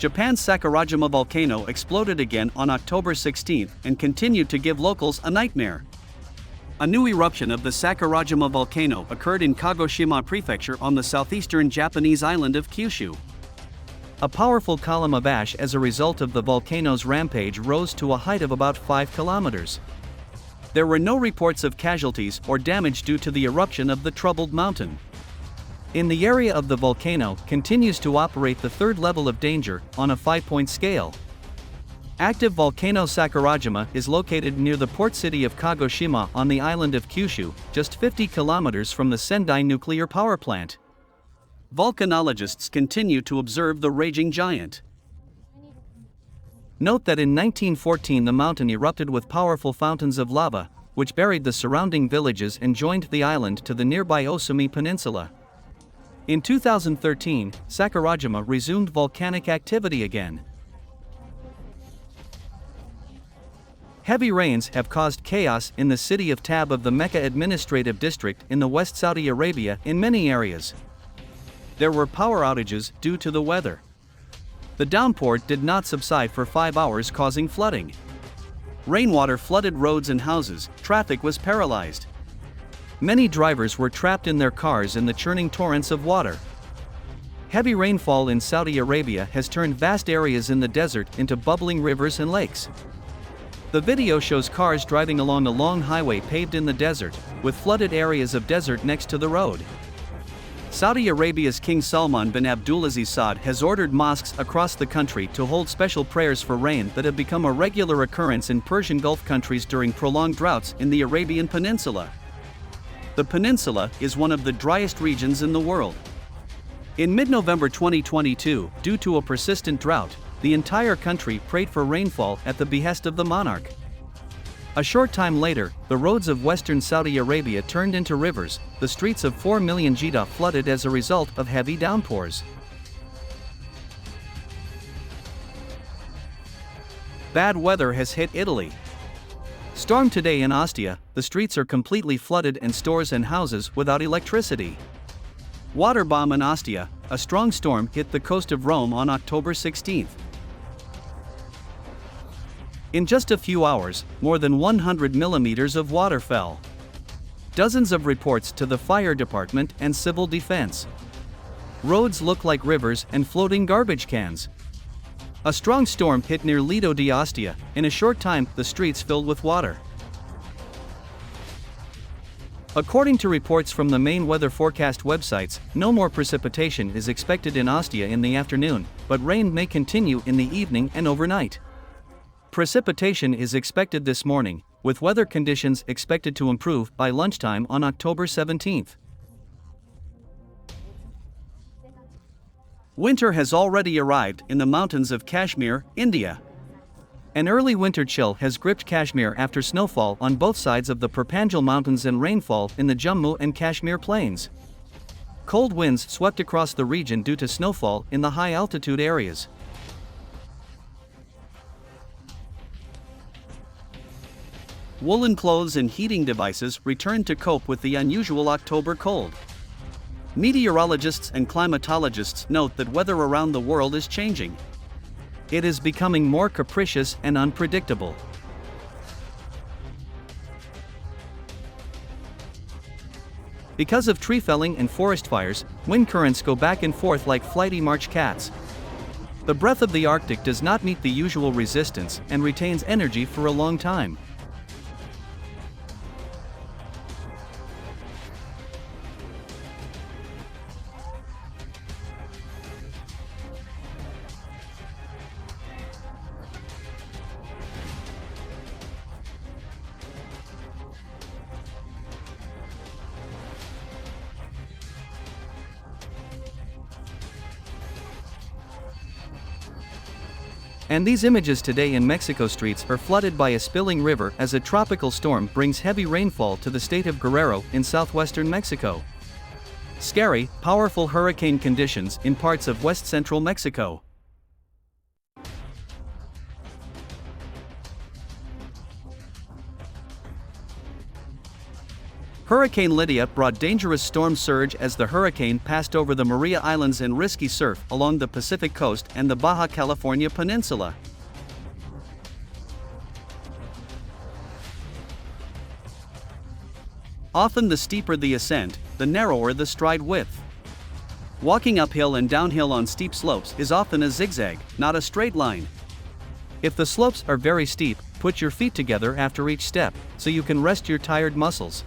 Japan's Sakurajima volcano exploded again on October 16 and continued to give locals a nightmare. A new eruption of the Sakurajima volcano occurred in Kagoshima Prefecture on the southeastern Japanese island of Kyushu. A powerful column of ash as a result of the volcano's rampage rose to a height of about 5 kilometers. There were no reports of casualties or damage due to the eruption of the troubled mountain. In the area of the volcano continues to operate the third level of danger on a 5-point scale. Active volcano Sakurajima is located near the port city of Kagoshima on the island of Kyushu, just 50 kilometers from the Sendai nuclear power plant. Volcanologists continue to observe the raging giant. Note that in 1914 the mountain erupted with powerful fountains of lava, which buried the surrounding villages and joined the island to the nearby Osumi Peninsula. In 2013, Sakurajima resumed volcanic activity again. Heavy rains have caused chaos in the city of Tab of the Mecca Administrative District in the West Saudi Arabia in many areas. There were power outages due to the weather. The downpour did not subside for 5 hours, causing flooding. Rainwater flooded roads and houses, traffic was paralyzed. Many drivers were trapped in their cars in the churning torrents of water. Heavy rainfall in Saudi Arabia has turned vast areas in the desert into bubbling rivers and lakes. The video shows cars driving along a long highway paved in the desert, with flooded areas of desert next to the road. Saudi Arabia's King Salman bin Abdulaziz Saud has ordered mosques across the country to hold special prayers for rain that have become a regular occurrence in Persian Gulf countries during prolonged droughts in the Arabian Peninsula. The peninsula is one of the driest regions in the world. In mid-November 2022, due to a persistent drought, the entire country prayed for rainfall at the behest of the monarch. A short time later, the roads of western Saudi Arabia turned into rivers, the streets of 4 million Jeddah flooded as a result of heavy downpours. Bad weather has hit Italy. Storm today in Ostia, the streets are completely flooded and stores and houses without electricity. Water bomb in Ostia, a strong storm hit the coast of Rome on October 16. In just a few hours, more than 100 millimeters of water fell. Dozens of reports to the fire department and civil defense. Roads look like rivers and floating garbage cans. A strong storm hit near Lido di Ostia. In a short time, the streets filled with water. According to reports from the main weather forecast websites, no more precipitation is expected in Ostia in the afternoon, but rain may continue in the evening and overnight. Precipitation is expected this morning, with weather conditions expected to improve by lunchtime on October 17. Winter has already arrived in the mountains of Kashmir, India. An early winter chill has gripped Kashmir after snowfall on both sides of the Perpanjal Mountains and rainfall in the Jammu and Kashmir plains. Cold winds swept across the region due to snowfall in the high-altitude areas. Woolen clothes and heating devices returned to cope with the unusual October cold. Meteorologists and climatologists note that weather around the world is changing. It is becoming more capricious and unpredictable. Because of tree felling and forest fires, wind currents go back and forth like flighty March cats. The breath of the Arctic does not meet the usual resistance and retains energy for a long time. And these images today in Mexico streets are flooded by a spilling river as a tropical storm brings heavy rainfall to the state of Guerrero in southwestern Mexico. Scary, powerful hurricane conditions in parts of west-central Mexico. Hurricane Lydia brought dangerous storm surge as the hurricane passed over the Maria Islands and risky surf along the Pacific coast and the Baja California Peninsula. Often the steeper the ascent, the narrower the stride width. Walking uphill and downhill on steep slopes is often a zigzag, not a straight line. If the slopes are very steep, put your feet together after each step, so you can rest your tired muscles.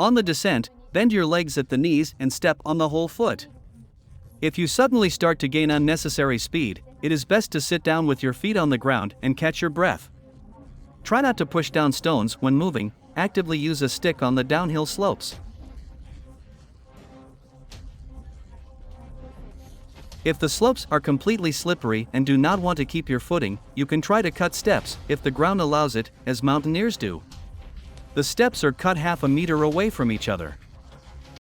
On the descent, bend your legs at the knees and step on the whole foot. If you suddenly start to gain unnecessary speed, it is best to sit down with your feet on the ground and catch your breath. Try not to push down stones when moving, actively use a stick on the downhill slopes. If the slopes are completely slippery and do not want to keep your footing, you can try to cut steps, if the ground allows it, as mountaineers do. The steps are cut half a meter away from each other.